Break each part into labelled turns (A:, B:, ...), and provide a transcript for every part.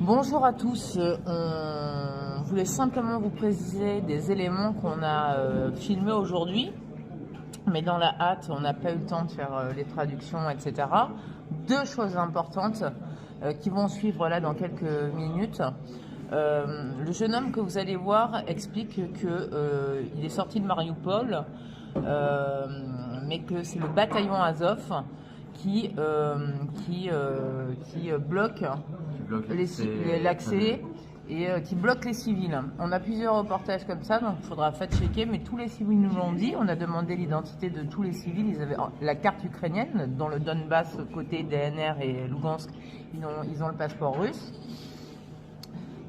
A: Bonjour à tous, on voulait simplement vous préciser des éléments qu'on a filmés aujourd'hui, mais dans la hâte, on n'a pas eu le temps de faire les traductions, etc. Deux choses importantes qui vont suivre là dans quelques minutes. Le jeune homme que vous allez voir explique qu'il est sorti de Mariupol, mais que c'est le bataillon Azov qui bloque l'accès et qui bloque les civils. On a plusieurs reportages comme ça, donc il faudra fact-checker, mais tous les civils nous l'ont dit. On a demandé l'identité de tous les civils. Ils avaient la carte ukrainienne, dans le Donbass, côté DNR et Lugansk, ils ont le passeport russe.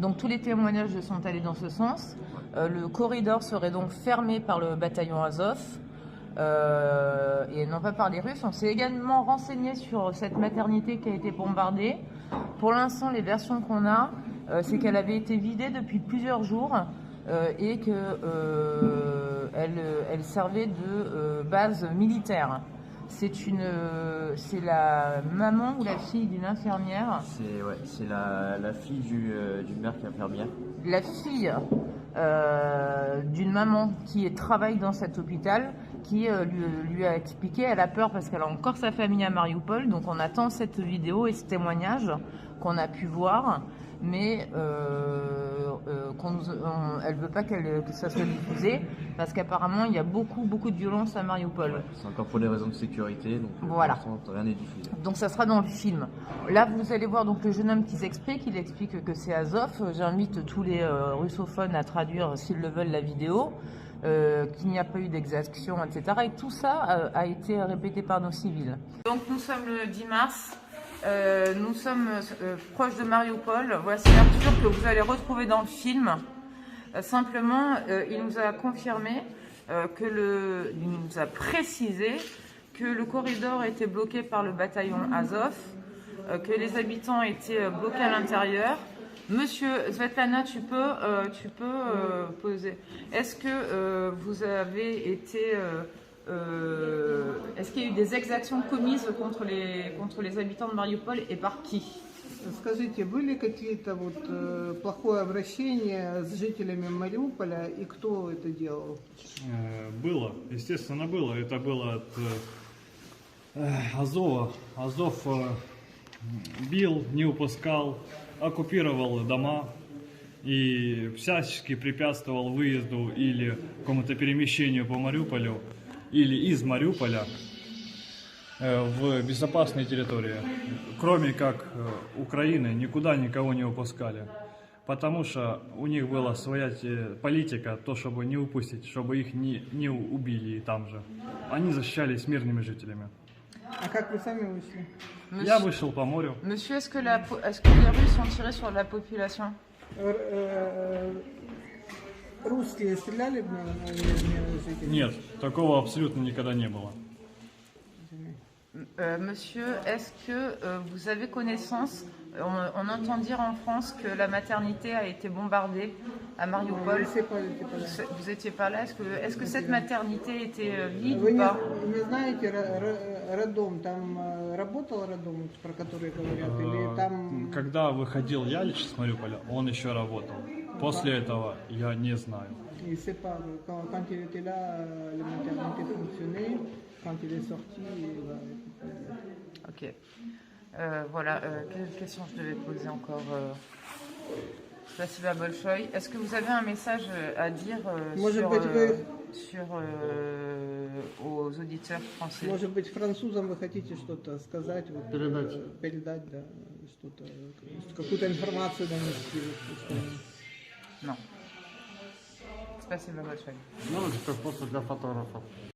A: Donc tous les témoignages sont allés dans ce sens. Le corridor serait donc fermé par le bataillon Azov. Et non pas par les Russes. On s'est également renseigné sur cette maternité qui a été bombardée. Pour l'instant, les versions qu'on a, c'est qu'elle avait été vidée depuis plusieurs jours et qu'elle servait de base militaire. C'est la maman ou la fille d'une infirmière.
B: C'est la fille d'une mère qui est infirmière.
A: La fille d'une maman qui travaille dans cet hôpital, qui lui a expliqué, elle a peur parce qu'elle a encore sa famille à Mariupol, donc on attend cette vidéo et ce témoignage qu'on a pu voir, mais elle veut pas que ça soit diffusé parce qu'apparemment il y a beaucoup de violence à Mariupol.
B: C'est encore pour des raisons de sécurité, donc
A: voilà.
B: Pour l'instant, rien n'est diffusé.
A: Donc ça sera dans le film. Là vous allez voir donc le jeune homme qui s'explique, il explique que c'est Azov. J'invite tous les russophones à traduire s'ils le veulent la vidéo. Qu'il n'y a pas eu d'exaction, etc. Et tout ça a été répété par nos civils. Donc nous sommes le 10 mars, nous sommes proches de Mariupol. Voici Arthur que vous allez retrouver dans le film. Simplement, il nous a confirmé, il nous a précisé que le corridor était bloqué par le bataillon Azov, que les habitants étaient bloqués à l'intérieur. Monsieur Svetlana, tu peux poser. Est-ce que vous avez été... est-ce qu'il y a eu des exactions commises contre les habitants de Mariupol et par qui?
C: Скажите, были какие-то плохое обращение с жителями Мариуполя и кто это делал?
D: Было, естественно, было. Это было от Азова. Азов бил, не упускал, оккупировал дома и всячески препятствовал выезду или какому-то перемещению по Мариуполю или из Мариуполя в безопасные территории. Кроме как Украины, никуда никого не выпускали. Потому что у них была своя политика, то чтобы не упустить, чтобы их не убили там же. Они защищались мирными жителями.
C: А как вы сами вышли?
D: Я вышел по морю.
A: Monsieur, est-ce que les Russes ont tiré sur la population?
C: Русские стреляли в мирных жителей?
D: Нет, такого абсолютно никогда не было.
A: Monsieur, est-ce que vous avez connaissance, on entend dire en France que la maternité a été bombardée à Mariupol. Vous n'étiez pas là. Est-ce que cette maternité était vide ou pas?
C: Вы не знаете, роддом, там работал роддом, про который говорят, или там...
D: Когда выходил я лично с Мариуполя, он еще работал. После этого я не знаю.
C: Il sait pas, quand il était là, la maternité fonctionnait, quand il est sorti,
A: Ok. Voilà, quelle question je devais poser encore Spasiba Bolchoï. Est-ce que vous avez un message à dire aux auditeurs français?
C: Может быть, французам вы хотите что-то сказать, передать, да, что-то, какую-то информацию донести?
A: Non. Spasiba Bolchoï.
E: Ну, это просто для фотографов.